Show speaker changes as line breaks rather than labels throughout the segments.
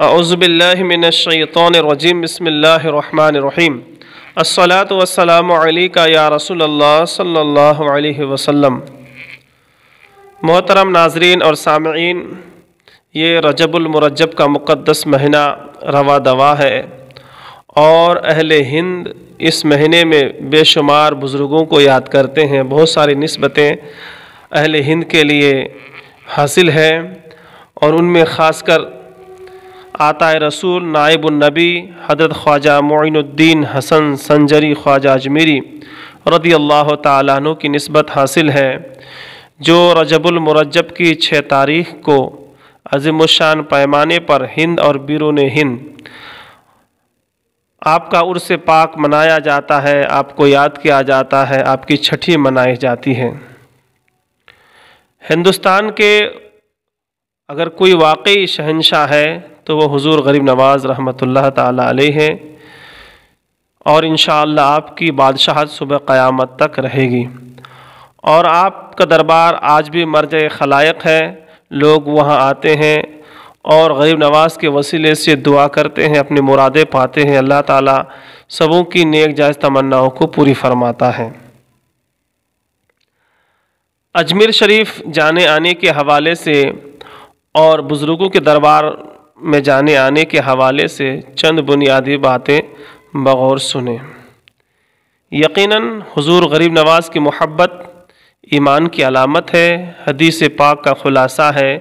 اعوذ باللہ من الشیطان الرجیم بسم اللہ الرحمن الرحیم الصلاۃ والسلام علیکہ یا رسول اللہ صلی اللہ علیہ وسلم۔ محترم ناظرین اور سامعین، یہ رجب المرجب کا مقدس مہینہ رواں دوا ہے اور اہل ہند اس مہینے میں بے شمار بزرگوں کو یاد کرتے ہیں۔ بہت ساری نسبتیں اہل ہند کے لیے حاصل ہیں اور ان میں خاص کر آتا رسول نائب النبی حضرت خواجہ معین الدین حسن سنجری خواجہ اجمیری رضی اللہ تعالیٰ عنہ کی نسبت حاصل ہے، جو رجب المرجب کی 6 تاریخ کو عظیم الشان پیمانے پر ہند اور بیرون ہند آپ کا عرس پاک منایا جاتا ہے، آپ کو یاد کیا جاتا ہے، آپ کی چھٹی منائی جاتی ہے۔ ہندوستان کے اگر کوئی واقعی شہنشاہ ہے تو وہ حضور غریب نواز رحمۃ اللہ تعالیٰ علیہ ہے، اور انشاءاللہ آپ کی بادشاہت صبح قیامت تک رہے گی، اور آپ کا دربار آج بھی مرجع خلائق ہے۔ لوگ وہاں آتے ہیں اور غریب نواز کے وسیلے سے دعا کرتے ہیں، اپنی مرادیں پاتے ہیں۔ اللہ تعالیٰ سبوں کی نیک جائز تمناؤں کو پوری فرماتا ہے۔ اجمیر شریف جانے آنے کے حوالے سے اور بزرگوں کے دربار میں جانے آنے کے حوالے سے چند بنیادی باتیں بغور سنیں۔ یقیناً حضور غریب نواز کی محبت ایمان کی علامت ہے۔ حدیث پاک کا خلاصہ ہے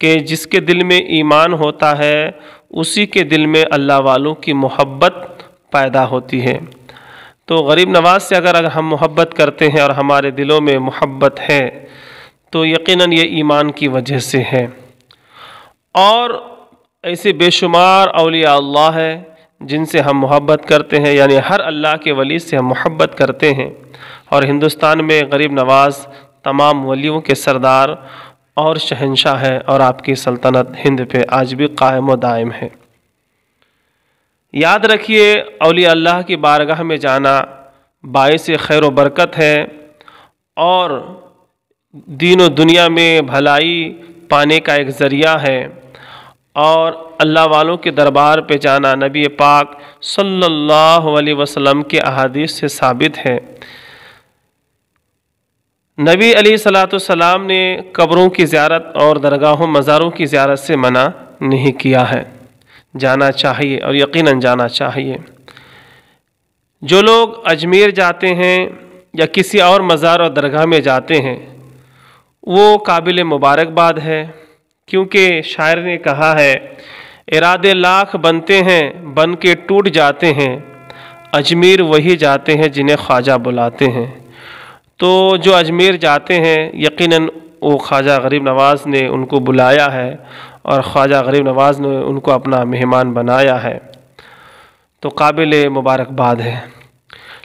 کہ جس کے دل میں ایمان ہوتا ہے اسی کے دل میں اللہ والوں کی محبت پیدا ہوتی ہے۔ تو غریب نواز سے اگر ہم محبت کرتے ہیں اور ہمارے دلوں میں محبت ہے تو یقیناً یہ ایمان کی وجہ سے ہے۔ اور ایسے بے شمار اولیاء اللہ ہیں جن سے ہم محبت کرتے ہیں، یعنی ہر اللہ کے ولی سے ہم محبت کرتے ہیں، اور ہندوستان میں غریب نواز تمام ولیوں کے سردار اور شہنشاہ ہے، اور آپ کی سلطنت ہند پہ آج بھی قائم و دائم ہے۔ یاد رکھیے، اولیاء اللہ کی بارگاہ میں جانا باعث خیر و برکت ہے اور دین و دنیا میں بھلائی پانے کا ایک ذریعہ ہے، اور اللہ والوں کے دربار پہ جانا نبی پاک صلی اللہ علیہ وسلم کے احادیث سے ثابت ہے۔ نبی علیہ السلام نے قبروں کی زیارت اور درگاہوں مزاروں کی زیارت سے منع نہیں کیا ہے، جانا چاہیے اور یقیناً جانا چاہیے۔ جو لوگ اجمیر جاتے ہیں یا کسی اور مزار اور درگاہ میں جاتے ہیں وہ قابل مبارکباد ہے، کیونکہ شاعر نے کہا ہے، ارادے لاکھ بنتے ہیں بن کے ٹوٹ جاتے ہیں، اجمیر وہی جاتے ہیں جنہیں خواجہ بلاتے ہیں۔ تو جو اجمیر جاتے ہیں یقیناً وہ خواجہ غریب نواز نے ان کو بلایا ہے اور خواجہ غریب نواز نے ان کو اپنا مہمان بنایا ہے، تو قابل مبارکباد ہے۔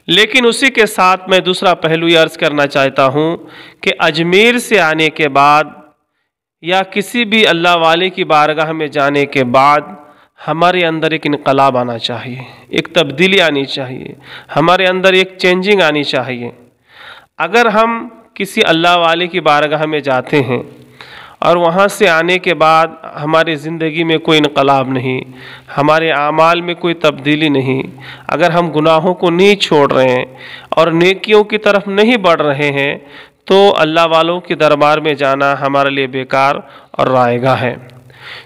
لیکن اسی کے ساتھ میں دوسرا پہلو یہ عرض کرنا چاہتا ہوں کہ اجمیر سے آنے کے بعد یا کسی بھی اللہ والے کی بارگاہ میں جانے کے بعد ہمارے اندر ایک انقلاب آنا چاہیے، ایک تبدیلی آنی چاہیے، ہمارے اندر ایک چینجنگ آنی چاہیے۔ اگر ہم کسی اللہ والے کی بارگاہ میں جاتے ہیں اور وہاں سے آنے کے بعد ہماری زندگی میں کوئی انقلاب نہیں، ہمارے اعمال میں کوئی تبدیلی نہیں، اگر ہم گناہوں کو نہیں چھوڑ رہے ہیں اور نیکیوں کی طرف نہیں بڑھ رہے ہیں تو اللہ والوں کے دربار میں جانا ہمارے لیے بیکار اور رائے گاہ ہے۔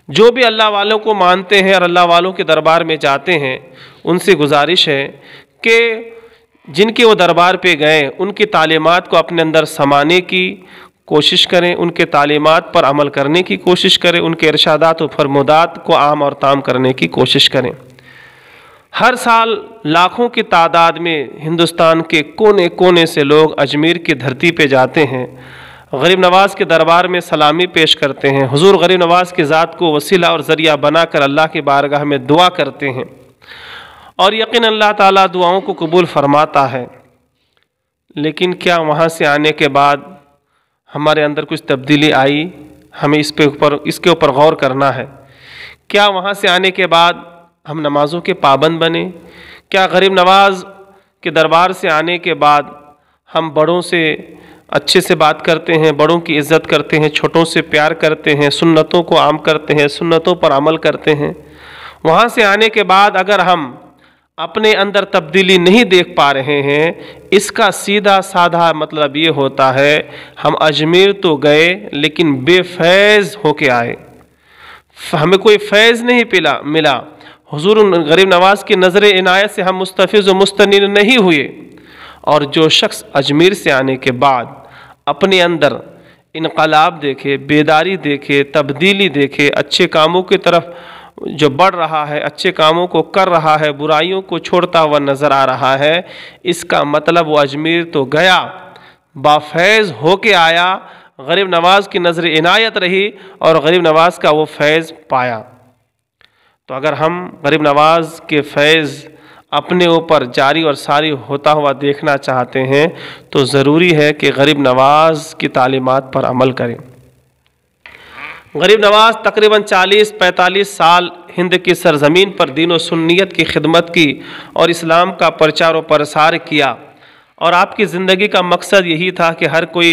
جو بھی اللہ والوں کو مانتے ہیں اور اللہ والوں کے دربار میں جاتے ہیں ان سے گزارش ہے کہ جن کے وہ دربار پہ گئے ان کی تعلیمات کو اپنے اندر سمانے کی کوشش کریں، ان کے تعلیمات پر عمل کرنے کی کوشش کریں، ان کے ارشادات و فرمودات کو عام اور تام کرنے کی کوشش کریں۔ ہر سال لاکھوں کی تعداد میں ہندوستان کے کونے کونے سے لوگ اجمیر کی دھرتی پہ جاتے ہیں، غریب نواز کے دربار میں سلامی پیش کرتے ہیں، حضور غریب نواز کی ذات کو وسیلہ اور ذریعہ بنا کر اللہ کی بارگاہ میں دعا کرتے ہیں، اور یقین اللہ تعالیٰ دعاؤں کو قبول فرماتا ہے۔ لیکن کیا وہاں سے آنے کے بعد ہمارے اندر کچھ تبدیلی آئی؟ ہمیں اس کے اوپر غور کرنا ہے۔ کیا وہاں سے آنے کے بعد ہم نمازوں کے پابند بنے؟ کیا غریب نواز کے دربار سے آنے کے بعد ہم بڑوں سے اچھے سے بات کرتے ہیں، بڑوں کی عزت کرتے ہیں، چھوٹوں سے پیار کرتے ہیں، سنتوں کو عام کرتے ہیں، سنتوں پر عمل کرتے ہیں؟ وہاں سے آنے کے بعد اگر ہم اپنے اندر تبدیلی نہیں دیکھ پا رہے ہیں، اس کا سیدھا سادھا مطلب یہ ہوتا ہے ہم اجمیر تو گئے لیکن بے فیض ہو کے آئے، ہمیں کوئی فیض نہیں ملا۔ حضور غریب نواز کی نظر عنایت سے ہم مستفیض و مستنیر نہیں ہوئے۔ اور جو شخص اجمیر سے آنے کے بعد اپنے اندر انقلاب دیکھے، بیداری دیکھے، تبدیلی دیکھے، اچھے کاموں کی طرف جو بڑھ رہا ہے، اچھے کاموں کو کر رہا ہے، برائیوں کو چھوڑتا ہوا نظر آ رہا ہے، اس کا مطلب وہ اجمیر تو گیا، بافیض ہو کے آیا، غریب نواز کی نظر عنایت رہی اور غریب نواز کا وہ فیض پایا۔ تو اگر ہم غریب نواز کے فیض اپنے اوپر جاری اور ساری ہوتا ہوا دیکھنا چاہتے ہیں تو ضروری ہے کہ غریب نواز کی تعلیمات پر عمل کریں۔ غریب نواز تقریباً 40-45 سال ہند کی سرزمین پر دین و سنیت کی خدمت کی اور اسلام کا پرچار و پرسار کیا، اور آپ کی زندگی کا مقصد یہی تھا کہ ہر کوئی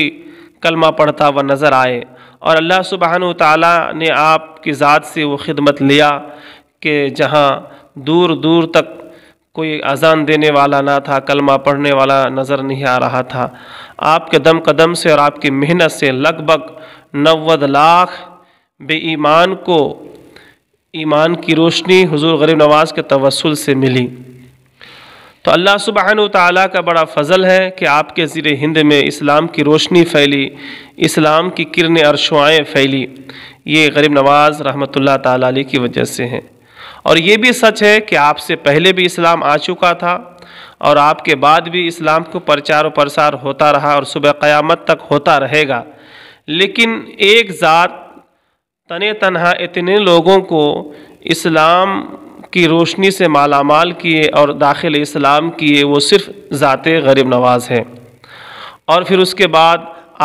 کلمہ پڑھتا ہوا نظر آئے، اور اللہ سبحانہ و تعالیٰ نے آپ کی ذات سے وہ خدمت لیا کہ جہاں دور دور تک کوئی اذان دینے والا نہ تھا، کلمہ پڑھنے والا نظر نہیں آ رہا تھا، آپ کے دم قدم سے اور آپ کی محنت سے لگ بھگ 90 لاکھ بے ایمان کو ایمان کی روشنی حضور غریب نواز کے توسل سے ملی۔ تو اللہ سبحانہ وتعالیٰ کا بڑا فضل ہے کہ آپ کے زیر ہند میں اسلام کی روشنی پھیلی، اسلام کی کرنیں اور شعاعیں پھیلی، یہ غریب نواز رحمۃ اللہ تعالیٰ علیہ کی وجہ سے ہیں۔ اور یہ بھی سچ ہے کہ آپ سے پہلے بھی اسلام آ چکا تھا اور آپ کے بعد بھی اسلام کو پرچار و پرسار ہوتا رہا اور صبح قیامت تک ہوتا رہے گا، لیکن ایک ذات تنے تنہا اتنے لوگوں کو اسلام کی روشنی سے مالا مال کیے اور داخل اسلام کیے، وہ صرف ذات غریب نواز ہے۔ اور پھر اس کے بعد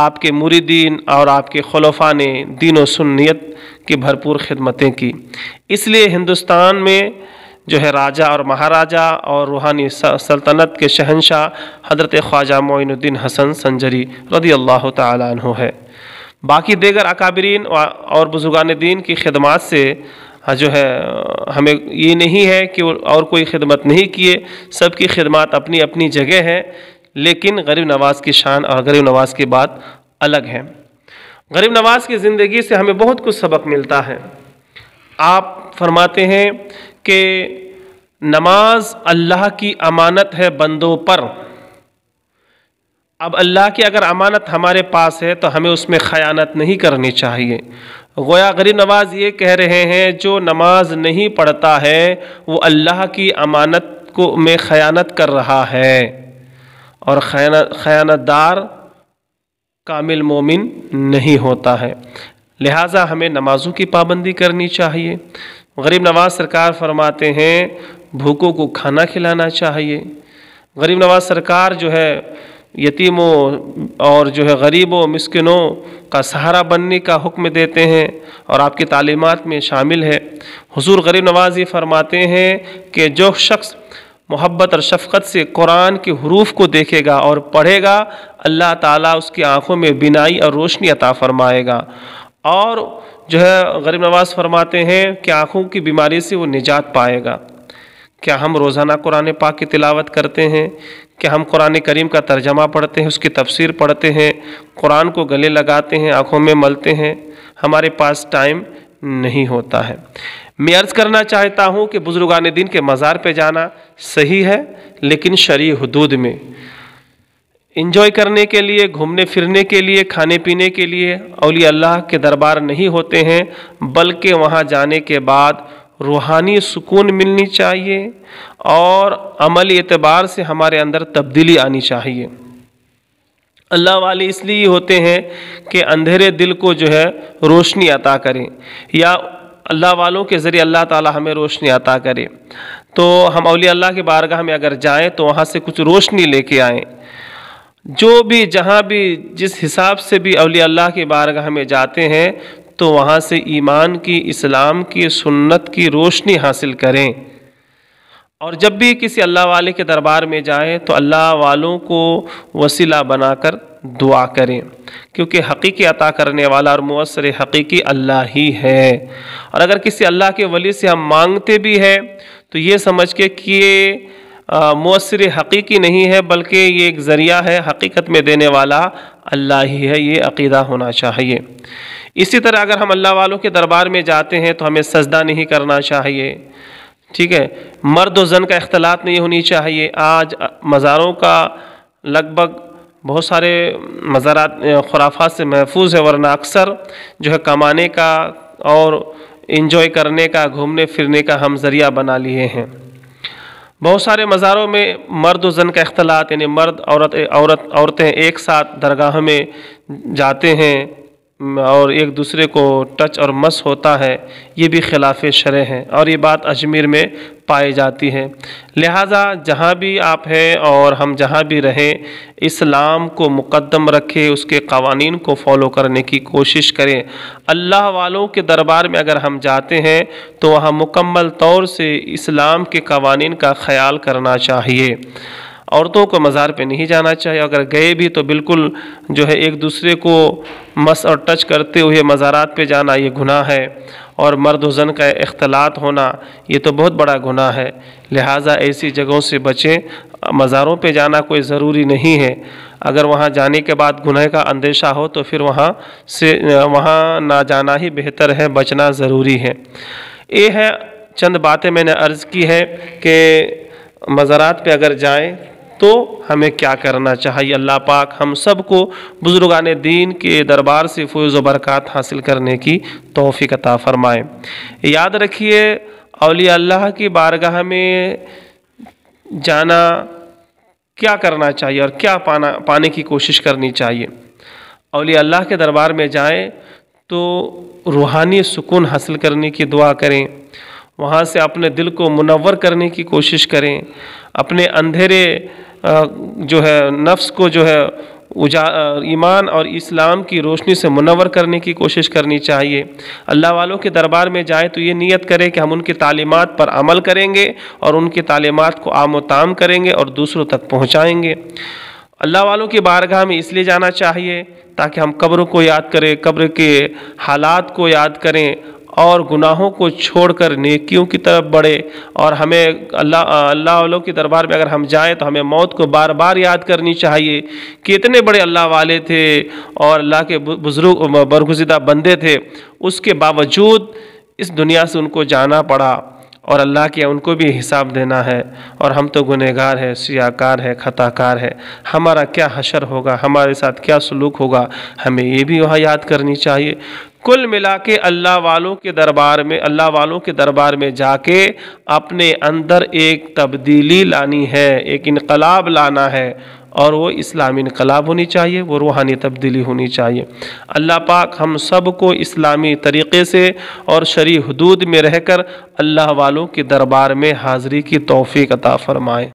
آپ کے مریدین اور آپ کے خلفاء نے دین و سنیت کی بھرپور خدمتیں کی۔ اس لیے ہندوستان میں جو ہے راجہ اور مہاراجہ اور روحانی سلطنت کے شہنشاہ حضرت خواجہ معین الدین حسن سنجری رضی اللہ تعالیٰ عنہ ہے۔ باقی دیگر اکابرین اور بزرگان دین کی خدمات سے جو ہے ہمیں یہ نہیں ہے کہ اور کوئی خدمت نہیں کیے، سب کی خدمات اپنی اپنی جگہ ہے، لیکن غریب نواز کی شان اور غریب نواز کی بات الگ ہے۔ غریب نواز کی زندگی سے ہمیں بہت کچھ سبق ملتا ہے۔ آپ فرماتے ہیں کہ نماز اللہ کی امانت ہے بندوں پر۔ اب اللہ کی اگر امانت ہمارے پاس ہے تو ہمیں اس میں خیانت نہیں کرنی چاہیے۔ گویا غریب نواز یہ کہہ رہے ہیں جو نماز نہیں پڑھتا ہے وہ اللہ کی امانت میں خیانت کر رہا ہے، اور خیانت دار کامل مومن نہیں ہوتا ہے۔ لہٰذا ہمیں نمازوں کی پابندی کرنی چاہیے۔ غریب نواز سرکار فرماتے ہیں بھوکوں کو کھانا کھلانا چاہیے۔ غریب نواز سرکار جو ہے یتیموں اور جو ہے غریبوں مسکینوں کا سہارا بننے کا حکم دیتے ہیں، اور آپ کی تعلیمات میں شامل ہے۔ حضور غریب نواز یہ فرماتے ہیں کہ جو شخص محبت اور شفقت سے قرآن کے حروف کو دیکھے گا اور پڑھے گا، اللہ تعالیٰ اس کی آنکھوں میں بینائی اور روشنی عطا فرمائے گا، اور جو ہے غریب نواز فرماتے ہیں کہ آنکھوں کی بیماری سے وہ نجات پائے گا۔ کیا ہم روزانہ قرآن پاک کی تلاوت کرتے ہیں؟ کیا ہم قرآن کریم کا ترجمہ پڑھتے ہیں، اس کی تفسیر پڑھتے ہیں، قرآن کو گلے لگاتے ہیں، آنکھوں میں ملتے ہیں؟ ہمارے پاس ٹائم نہیں ہوتا ہے۔ میں عرض کرنا چاہتا ہوں کہ بزرگان دین کے مزار پہ جانا صحیح ہے، لیکن شرعی حدود میں، انجوائے کرنے کے لیے، گھومنے پھرنے کے لیے، کھانے پینے کے لیے اولیاء اللہ کے دربار نہیں ہوتے ہیں، بلکہ وہاں جانے کے بعد روحانی سکون ملنی چاہیے اور عملی اعتبار سے ہمارے اندر تبدیلی آنی چاہیے۔ اللہ والے اس لیے ہوتے ہیں کہ اندھیرے دل کو جو ہے روشنی عطا کریں، یا اللہ والوں کے ذریعے اللہ تعالی ہمیں روشنی عطا کرے۔ تو ہم اولیاء اللہ کے بارگاہ میں اگر جائیں تو وہاں سے کچھ روشنی لے کے آئیں۔ جو بھی جہاں بھی جس حساب سے بھی اولیاء اللہ کی بارگاہ میں جاتے ہیں تو وہاں سے ایمان کی، اسلام کی، سنت کی روشنی حاصل کریں، اور جب بھی کسی اللہ والے کے دربار میں جائیں تو اللہ والوں کو وسیلہ بنا کر دعا کریں، کیونکہ حقیقی عطا کرنے والا اور مؤثر حقیقی اللہ ہی ہے۔ اور اگر کسی اللہ کے ولی سے ہم مانگتے بھی ہیں تو یہ سمجھ کے کہ یہ مؤثر حقیقی نہیں ہے، بلکہ یہ ایک ذریعہ ہے، حقیقت میں دینے والا اللہ ہی ہے، یہ عقیدہ ہونا چاہیے۔ اسی طرح اگر ہم اللہ والوں کے دربار میں جاتے ہیں تو ہمیں سجدہ نہیں کرنا چاہیے، ٹھیک ہے، مرد و زن کا اختلاط نہیں ہونی چاہیے۔ آج مزاروں کا لگ بھگ بہت سارے مزارات خرافات سے محفوظ ہے، ورنہ اکثر جو ہے کمانے کا اور انجوائے کرنے کا، گھومنے پھرنے کا ہم ذریعہ بنا لیے ہیں۔ بہت سارے مزاروں میں مرد و زن کا اختلاط، یعنی مرد عورتیں ایک ساتھ درگاہ میں جاتے ہیں اور ایک دوسرے کو ٹچ اور مس ہوتا ہے، یہ بھی خلاف شرع ہے، اور یہ بات اجمیر میں پائی جاتی ہے۔ لہٰذا جہاں بھی آپ ہیں اور ہم جہاں بھی رہیں، اسلام کو مقدم رکھیں، اس کے قوانین کو فالو کرنے کی کوشش کریں۔ اللہ والوں کے دربار میں اگر ہم جاتے ہیں تو وہاں مکمل طور سے اسلام کے قوانین کا خیال کرنا چاہیے۔ عورتوں کو مزار پہ نہیں جانا چاہیے، اگر گئے بھی تو بالکل جو ہے ایک دوسرے کو مس اور ٹچ کرتے ہوئے مزارات پہ جانا یہ گناہ ہے، اور مرد و زن کا اختلاط ہونا یہ تو بہت بڑا گناہ ہے۔ لہٰذا ایسی جگہوں سے بچیں۔ مزاروں پہ جانا کوئی ضروری نہیں ہے، اگر وہاں جانے کے بعد گناہ کا اندیشہ ہو تو پھر وہاں نہ جانا ہی بہتر ہے، بچنا ضروری ہے۔ یہ ہے چند باتیں میں نے عرض کی ہے کہ مزارات پہ اگر جائیں تو ہمیں کیا کرنا چاہیے۔ اللہ پاک ہم سب کو بزرگان دین کے دربار سے فیض و برکات حاصل کرنے کی توفیق عطا فرمائے۔ یاد رکھیے، اولیاء اللہ کی بارگاہ میں جانا کیا کرنا چاہیے اور کیا پانے کی کوشش کرنی چاہیے۔ اولیاء اللہ کے دربار میں جائیں تو روحانی سکون حاصل کرنے کی دعا کریں، وہاں سے اپنے دل کو منور کرنے کی کوشش کریں، اپنے اندھیرے جو ہے نفس کو جو ہے ایمان اور اسلام کی روشنی سے منور کرنے کی کوشش کرنی چاہیے۔ اللہ والوں کے دربار میں جائے تو یہ نیت کرے کہ ہم ان کی تعلیمات پر عمل کریں گے اور ان کی تعلیمات کو عام و تام کریں گے اور دوسروں تک پہنچائیں گے۔ اللہ والوں کی بارگاہ میں اس لیے جانا چاہیے تاکہ ہم قبر کو یاد کریں، قبر کے حالات کو یاد کریں اور گناہوں کو چھوڑ کر نیکیوں کی طرف بڑھے، اور ہمیں اللہ والوں کے دربار میں اگر ہم جائیں تو ہمیں موت کو بار بار یاد کرنی چاہیے کہ اتنے بڑے اللہ والے تھے اور اللہ کے بزرگ برگزیدہ بندے تھے، اس کے باوجود اس دنیا سے ان کو جانا پڑا، اور اللہ کے ان کو بھی حساب دینا ہے، اور ہم تو گنہگار ہیں، سیاہکار ہے، خطا کار ہے، ہمارا کیا حشر ہوگا، ہمارے ساتھ کیا سلوک ہوگا، ہمیں یہ بھی وہاں یاد کرنی چاہیے۔ کل ملا کے اللہ والوں کے دربار میں جا کے اپنے اندر ایک تبدیلی لانی ہے، ایک انقلاب لانا ہے، اور وہ اسلامی انقلاب ہونی چاہیے، وہ روحانی تبدیلی ہونی چاہیے۔ اللہ پاک ہم سب کو اسلامی طریقے سے اور شرعی حدود میں رہ کر اللہ والوں کے دربار میں حاضری کی توفیق عطا فرمائے۔